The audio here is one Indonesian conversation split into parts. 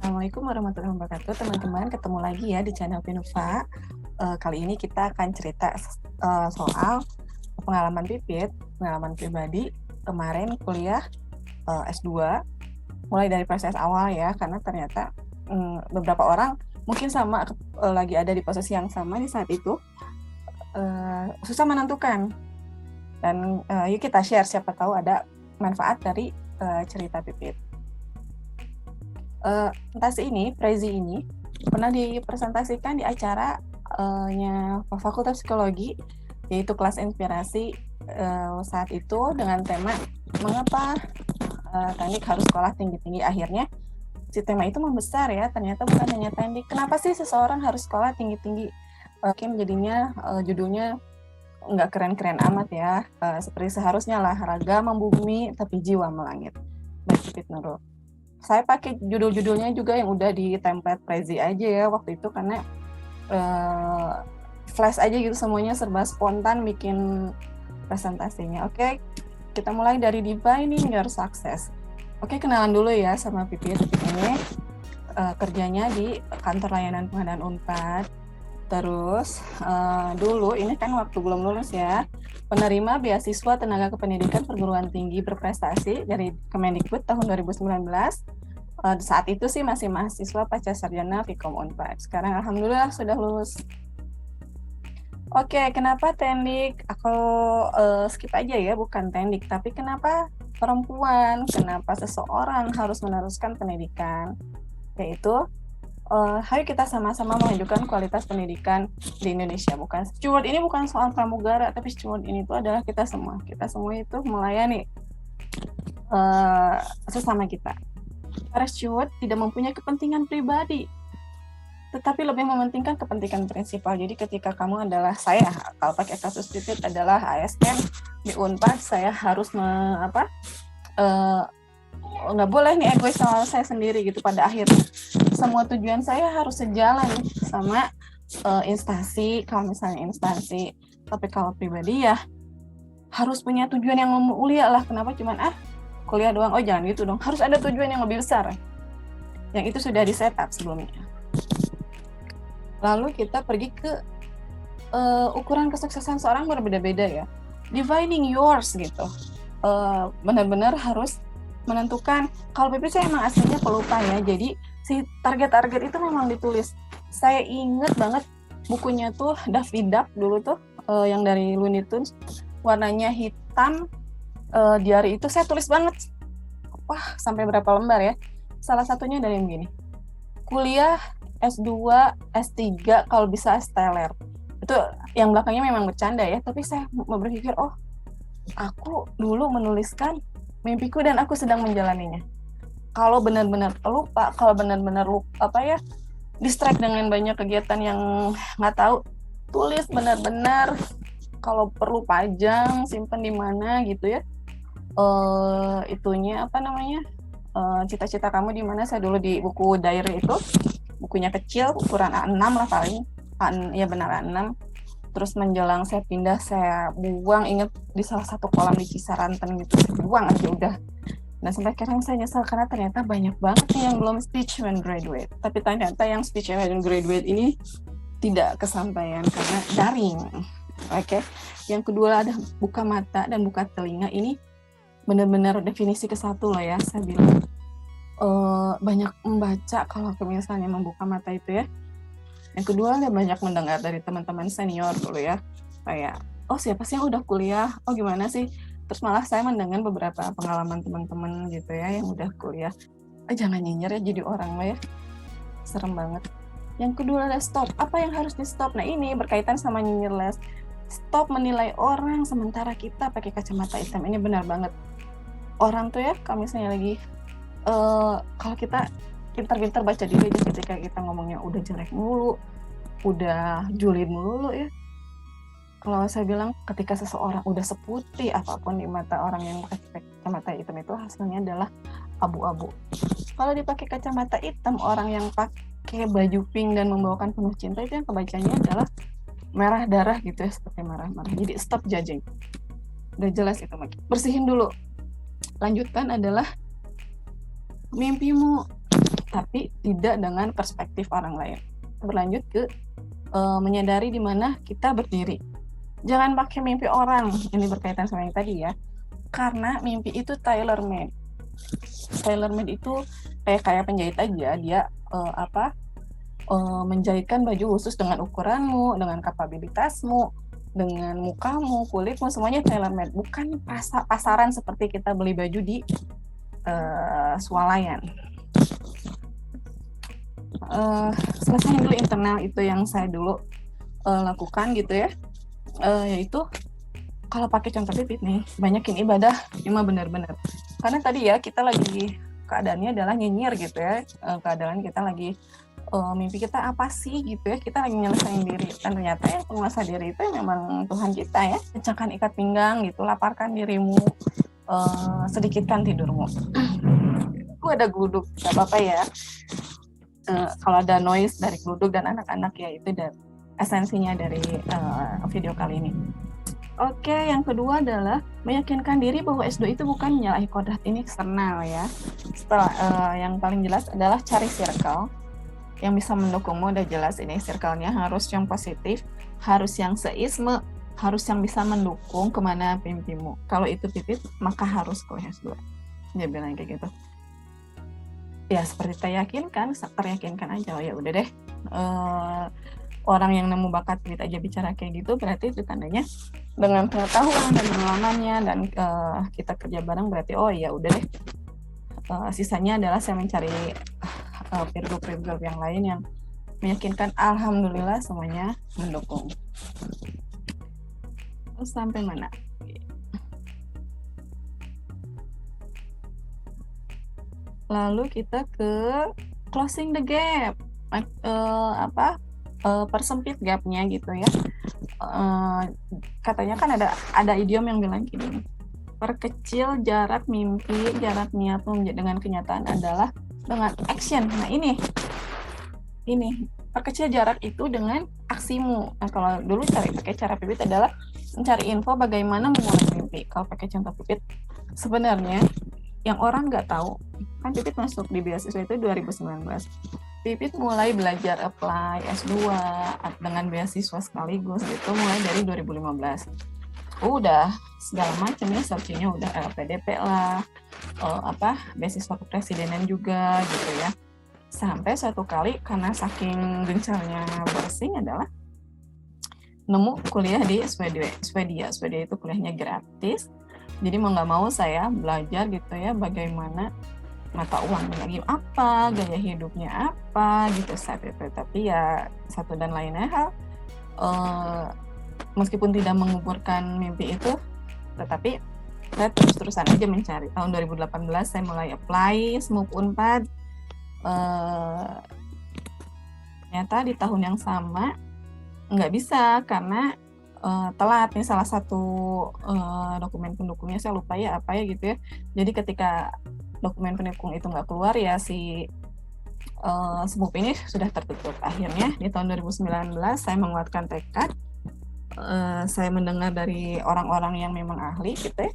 Assalamualaikum warahmatullahi wabarakatuh, teman-teman. Ketemu lagi ya di channel Pinuva. Kali ini kita akan cerita soal pengalaman Pipit, pengalaman pribadi kemarin kuliah S2. Mulai dari proses awal ya, karena ternyata beberapa orang mungkin sama lagi ada di posisi yang sama di saat itu, susah menentukan. Dan yuk kita share, siapa tahu ada manfaat dari cerita Pipit. Presentasi Prezi ini pernah dipresentasikan di acaranya Fakultas Psikologi, yaitu kelas inspirasi saat itu dengan tema mengapa teknik harus sekolah tinggi-tinggi. Akhirnya si tema itu membesar ya, ternyata bukan hanya teknik. Kenapa sih seseorang harus sekolah tinggi-tinggi? Mungkin jadinya judulnya nggak keren-keren amat ya, seperti seharusnya lah, raga membumi tapi jiwa melangit. Baik, Nurul. Saya pakai judul-judulnya juga yang udah di template Prezi aja ya waktu itu, karena flash aja gitu, semuanya serba spontan bikin presentasinya. Oke, kita mulai dari Defining Your Success. Oke, kenalan dulu ya sama Pipit. Ini kerjanya di kantor layanan pengadaan Unpad. Terus dulu ini kan waktu belum lulus ya, penerima beasiswa tenaga kependidikan perguruan tinggi berprestasi dari Kemendikbud tahun 2019. Saat itu sih masih mahasiswa pasca sarjana Vkom Unpad. Sekarang alhamdulillah sudah lulus. Oke, kenapa teknik? Aku skip aja ya, bukan teknik, tapi kenapa perempuan? Kenapa seseorang harus meneruskan pendidikan? Yaitu ayo kita sama-sama menunjukkan kualitas pendidikan di Indonesia. Bukan steward ini bukan soal pramugara, tapi steward ini itu adalah kita semua. Kita semua itu melayani sesama kita. Para steward tidak mempunyai kepentingan pribadi, tetapi lebih mementingkan kepentingan prinsipal. Jadi ketika kamu adalah saya, kalau pakai kasus Pipit adalah ASN di Unpad, saya harus nggak boleh nih egois sama saya sendiri gitu. Pada akhirnya semua tujuan saya harus sejalan sama instansi. Kalau misalnya instansi, tapi kalau pribadi ya harus punya tujuan yang mulia lah. Kenapa cuman kuliah doang? Oh jangan gitu dong, harus ada tujuan yang lebih besar yang itu sudah di setup sebelumnya. Lalu kita pergi ke ukuran kesuksesan seorang berbeda-beda ya. Defining yours gitu, benar-benar harus menentukan. Kalau PP saya emang aslinya pelupa ya, jadi si target-target itu memang ditulis. Saya inget banget bukunya tuh Daffy Duck dulu tuh, yang dari Looney Tunes, warnanya hitam. Di hari itu saya tulis banget, wah sampai berapa lembar ya. Salah satunya dari yang begini, kuliah S2, S3 kalau bisa esteller. Itu yang belakangnya memang bercanda ya, tapi saya berpikir, oh aku dulu menuliskan mimpiku dan aku sedang menjalaninya. Kalau benar-benar lupa, kalau benar-benar distract dengan banyak kegiatan yang nggak tahu, tulis benar-benar. Kalau perlu pajang, simpan di mana gitu ya. Cita-cita kamu di mana? Saya dulu di buku diary itu, bukunya kecil, ukuran A6 lah paling. Ya benar A6. Terus menjelang saya pindah, saya buang, inget di salah satu kolam di Cisaranten gitu, saya buang aja udah. Nah sampai sekarang saya nyesal karena ternyata banyak banget nih yang belum speech when graduate. Tapi ternyata yang speech when graduate ini tidak kesampaian karena daring. Oke. Yang kedua ada buka mata dan buka telinga. Ini benar-benar definisi ke-1 loh ya, saya bilang. Banyak membaca kalau misalnya membuka mata itu ya. Yang kedua, banyak mendengar dari teman-teman senior dulu ya. Kayak, oh siapa sih yang udah kuliah? Oh gimana sih? Terus malah saya mendengar beberapa pengalaman teman-teman gitu ya yang udah kuliah. Jangan nyinyir ya jadi orang mah ya. Serem banget. Yang kedua ada stop. Apa yang harus di stop? Nah ini berkaitan sama nyinyir les. Stop menilai orang sementara kita pakai kacamata hitam. Ini benar banget. Orang tuh ya, kalau misalnya lagi, kalau kita pintar-pintar baca diri ketika kita ngomongnya udah jelek mulu, udah julid mulu ya. Kalau saya bilang ketika seseorang udah seputih apapun di mata orang yang pakai kacamata hitam itu hasilnya adalah abu-abu. Kalau dipakai kacamata hitam, orang yang pakai baju pink dan membawakan penuh cinta itu yang kebacanya adalah merah darah gitu ya, seperti marah-marah. Jadi stop judging. Udah jelas itu, bersihin dulu. Lanjutkan adalah mimpimu. tapi tidak dengan perspektif orang lain. Berlanjut ke menyadari di mana kita berdiri. Jangan pakai mimpi orang, ini berkaitan sama yang tadi ya, karena mimpi itu tailor made. Tailor made itu kayak penjahit aja, dia menjahitkan baju khusus dengan ukuranmu, dengan kapabilitasmu, dengan mukamu, kulitmu, semuanya tailor made. Bukan pasaran seperti kita beli baju di swalayan. Selesai dulu internal itu yang saya dulu lakukan gitu ya, yaitu kalau pakai contoh Pipit nih, banyakin ibadah cuma benar-benar. Karena tadi ya kita lagi keadaannya adalah nyinyir gitu ya, keadaan kita lagi mimpi kita apa sih gitu ya, kita lagi nyelesain diri, dan ternyata yang penguasa diri itu memang Tuhan kita ya. Kencangkan ikat pinggang gitu, laparkan dirimu, sedikitkan tidurmu. Aku ada gluduk, gak apa-apa ya. Kalau ada noise dari gluduk dan anak-anak ya itu esensinya dari video kali ini. Oke, yang kedua adalah meyakinkan diri bahwa S2 itu bukan menyalahi kodrat, ini eksternal ya. Setelah yang paling jelas adalah cari circle yang bisa mendukungmu. Udah jelas ini circle-nya harus yang positif, harus yang seisme, harus yang bisa mendukung kemana mimpimu. Kalau itu Pipit, maka harus kuliah S2. Dia bilang kayak gitu. Ya seperti teryakinkan aja. Oh ya udah deh. Orang yang nemu bakat Pipit aja bicara kayak gitu, berarti itu tandanya dengan pengetahuan dan pengalamannya dan kita kerja bareng, berarti oh ya udah deh. Sisanya adalah saya mencari peer group yang lain yang meyakinkan. Alhamdulillah semuanya mendukung. Terus sampai mana? Lalu kita ke closing the gap, persempit gapnya gitu ya. Katanya kan ada idiom yang bilang gini, perkecil jarak mimpi, jarak niatmu dengan kenyataan adalah dengan action. Nah ini perkecil jarak itu dengan aksimu. Nah kalau dulu pakai cara Pipit adalah mencari info bagaimana memulai mimpi. Kalau pakai contoh Pipit, sebenarnya yang orang nggak tahu, kan Pipit masuk di beasiswa itu 2019. Pipit mulai belajar apply S2 dengan beasiswa sekaligus itu mulai dari 2015. Udah segala macam ya, searchingnya udah LPDP lah, beasiswa kepresidenan juga gitu ya. Sampai suatu kali karena saking gencarnya browsing adalah nemu kuliah di Swedia itu kuliahnya gratis. Jadi mau nggak mau saya belajar gitu ya, bagaimana mata uangnya lagi apa, gaya hidupnya apa gitu saat itu. Tapi ya satu dan lainnya hal, meskipun tidak menguburkan mimpi itu, tetapi saya terus-terusan aja mencari. Tahun 2018 saya mulai apply SMUP Unpad. Ternyata di tahun yang sama nggak bisa karena telat nih salah satu dokumen pendukungnya, saya lupa ya apa ya gitu ya. Jadi ketika dokumen pendukung itu nggak keluar ya si SMUP ini sudah tertutup. Akhirnya di tahun 2019 saya menguatkan tekad. Saya mendengar dari orang-orang yang memang ahli gitu ya.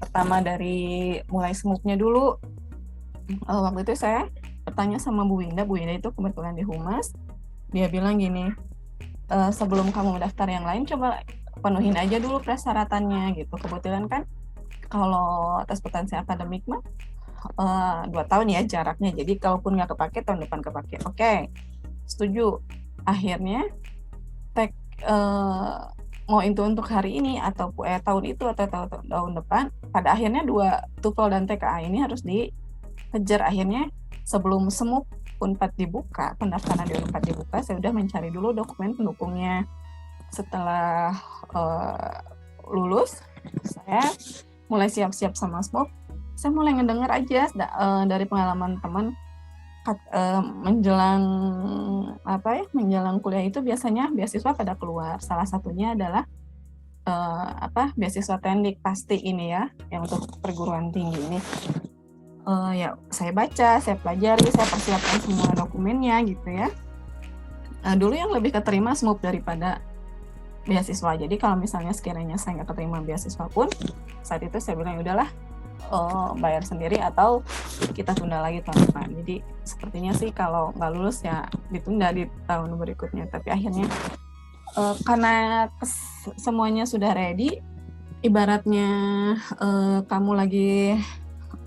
Pertama dari mulai SMUP-nya dulu. Waktu itu saya bertanya sama Bu Winda itu kebetulan di Humas. Dia bilang gini, sebelum kamu daftar yang lain coba penuhin aja dulu persyaratannya gitu. Kebetulan kan kalau tes potensi akademik mah 2 tahun ya jaraknya, jadi kalaupun nggak kepake tahun depan kepake. Oke, setuju. Akhirnya mau itu untuk hari ini atau tahun itu atau tahun depan, pada akhirnya 2 TOEFL dan TKA ini harus dikejar. Akhirnya sebelum SMUP Unpad dibuka, pendaftaran di Unpad dibuka, saya udah mencari dulu dokumen pendukungnya. Setelah lulus, saya mulai siap-siap sama SMUP. Saya mulai ngedengar aja dari pengalaman teman, menjelang kuliah itu biasanya beasiswa pada keluar. Salah satunya adalah beasiswa Tendik pasti ini ya, yang untuk perguruan tinggi ini. Ya saya baca, saya pelajari, saya persiapkan semua dokumennya gitu ya. Dulu yang lebih keterima SMUP daripada beasiswa. Jadi kalau misalnya sekiranya saya nggak keterima beasiswa pun, saat itu saya bilang udahlah, bayar sendiri atau kita tunda lagi tahun depan. Jadi sepertinya sih kalau nggak lulus ya ditunda di tahun berikutnya. Tapi akhirnya karena semuanya sudah ready, ibaratnya kamu lagi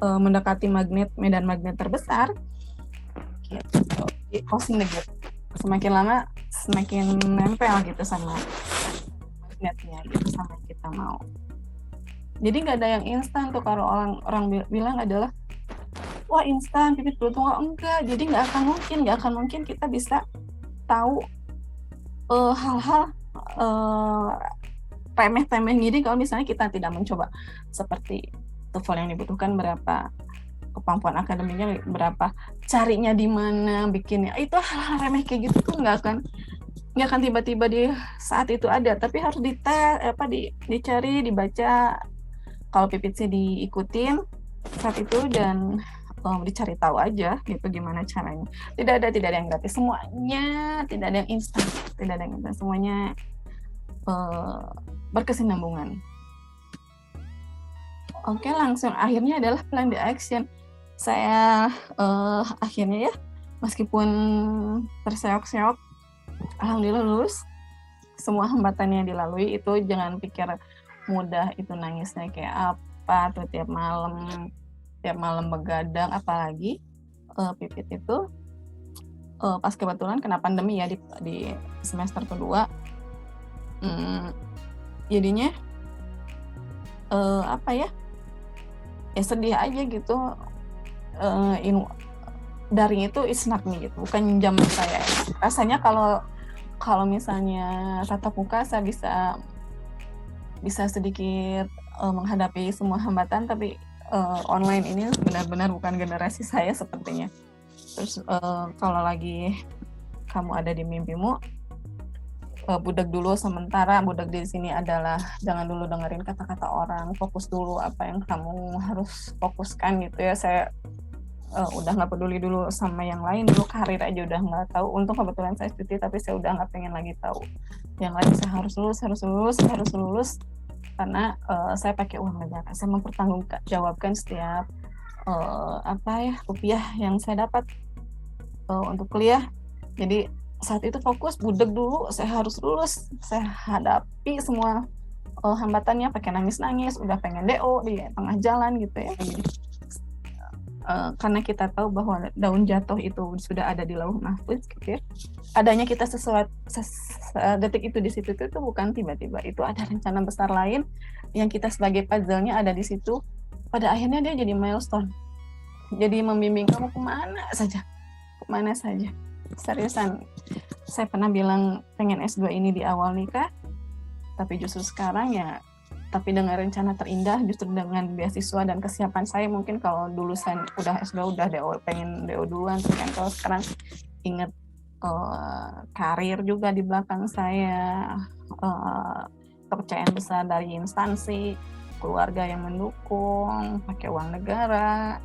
mendekati medan magnet terbesar, gitu. Closing the gap. Semakin lama semakin nempel gitu sama magnetnya gitu, sama yang kita mau. Jadi nggak ada yang instan tuh. Kalau orang bilang adalah wah instan pipit beruntung, enggak. Jadi nggak akan mungkin kita bisa tahu hal-hal remeh-temeh gini kalau misalnya kita tidak mencoba. Seperti TOEFL yang dibutuhkan berapa, kemampuan akademiknya berapa, carinya di mana, bikinnya itu hal-hal remeh kayak gitu tuh nggak akan tiba-tiba di saat itu ada, tapi harus dicari, dibaca. Kalau pipit sih diikutin saat itu dan dicari tahu aja gitu gimana caranya. Tidak ada yang gratis, semuanya tidak ada yang instan, semuanya berkesinambungan. Oke, langsung akhirnya adalah plan the action. Saya akhirnya ya, meskipun terseok-seok, alhamdulillah lulus. Semua hambatan yang dilalui itu jangan pikir mudah, itu nangisnya kayak apa tuh tiap malam begadang, apalagi pipit itu pas kebetulan kena pandemi ya di semester kedua. Jadinya sedih aja gitu. Daring itu is not me gitu, bukan zaman saya. Rasanya kalau misalnya tatap muka saya bisa sedikit menghadapi semua hambatan, tapi online ini benar-benar bukan generasi saya sepertinya. Terus kalau lagi kamu ada di mimpimu, budak dulu sementara. Budak di sini adalah jangan dulu dengerin kata-kata orang, fokus dulu apa yang kamu harus fokuskan gitu ya. Saya udah nggak peduli dulu sama yang lain, dulu karir aja udah nggak tahu. Untung kebetulan saya cuti, tapi saya udah nggak pengen lagi tahu yang lain. Saya harus lulus karena saya pakai uang negara. Saya mempertanggungjawabkan setiap rupiah yang saya dapat untuk kuliah. Jadi saat itu fokus budak dulu, saya harus lulus. Saya hadapi semua hambatannya pakai nangis-nangis, udah pengen DO di tengah jalan gitu ya. Karena kita tahu bahwa daun jatuh itu sudah ada di lauh mahfuz gitu ya. Adanya kita detik itu di situ itu bukan tiba-tiba, itu ada rencana besar lain yang kita sebagai puzzle-nya ada di situ. Pada akhirnya dia jadi milestone, jadi membimbing kamu kemana saja. Seriusan, saya pernah bilang pengen S2 ini di awal nikah, tapi justru sekarang ya, tapi dengan rencana terindah, justru dengan beasiswa dan kesiapan saya. Mungkin kalau dulu saya udah S2 udah pengen DO duluan, kan kalau sekarang ingat karir juga di belakang saya, kepercayaan besar dari instansi, keluarga yang mendukung, pakai uang negara,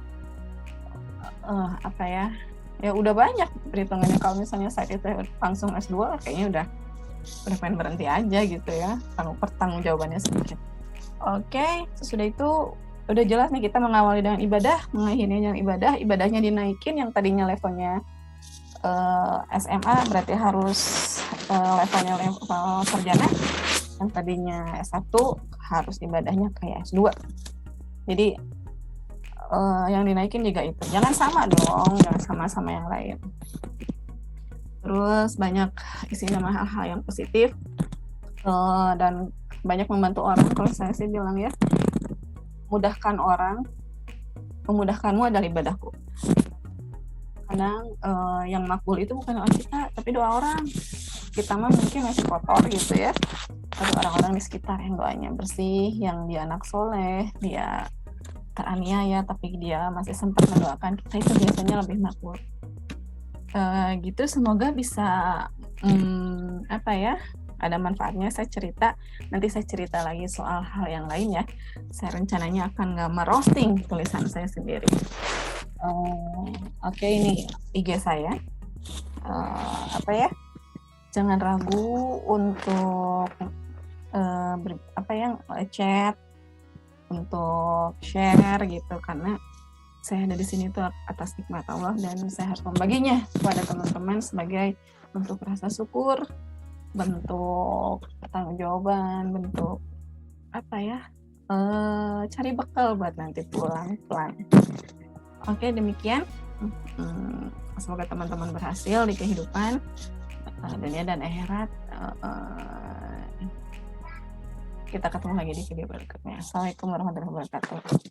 ya udah banyak perhitungannya. Kalau misalnya saat itu langsung S2 kayaknya udah pengen berhenti aja gitu ya, kalau pertanggung jawabannya sedikit. Oke, sesudah itu udah jelas nih kita mengawali dengan ibadah, mengakhirinya dengan ibadahnya dinaikin. Yang tadinya levelnya SMA berarti harus levelnya level sarjana, yang tadinya S1 harus ibadahnya kayak S2. Jadi yang dinaikin juga itu, jangan sama dong, jangan sama yang lain. Terus banyak isinya hal-hal yang positif dan banyak membantu orang. Kalau saya sih bilang ya, mudahkan orang, memudahkanmu adalah ibadahku. Kadang yang makbul itu bukan doa kita, tapi doa orang. Kita mah mungkin masih kotor gitu ya, tapi orang-orang di sekitar yang doanya bersih, yang dia anak soleh, dia teraniaya tapi dia masih sempat mendoakan kita, itu biasanya lebih makbul. Gitu, semoga bisa ada manfaatnya. Nanti saya cerita lagi soal hal yang lain ya. Saya rencananya akan nge-roasting tulisan saya sendiri. Oke, ini IG saya. Jangan ragu untuk chat, untuk share gitu, karena saya ada di sini tuh atas nikmat Allah dan saya harus membaginya kepada teman-teman sebagai bentuk rasa syukur, bentuk pertanggungjawaban, bentuk apa ya, cari bekal buat nanti pulang. Oke, demikian. Semoga teman-teman berhasil di kehidupan dunia dan akhirat. Kita ketemu lagi di video berikutnya. Assalamualaikum warahmatullahi wabarakatuh.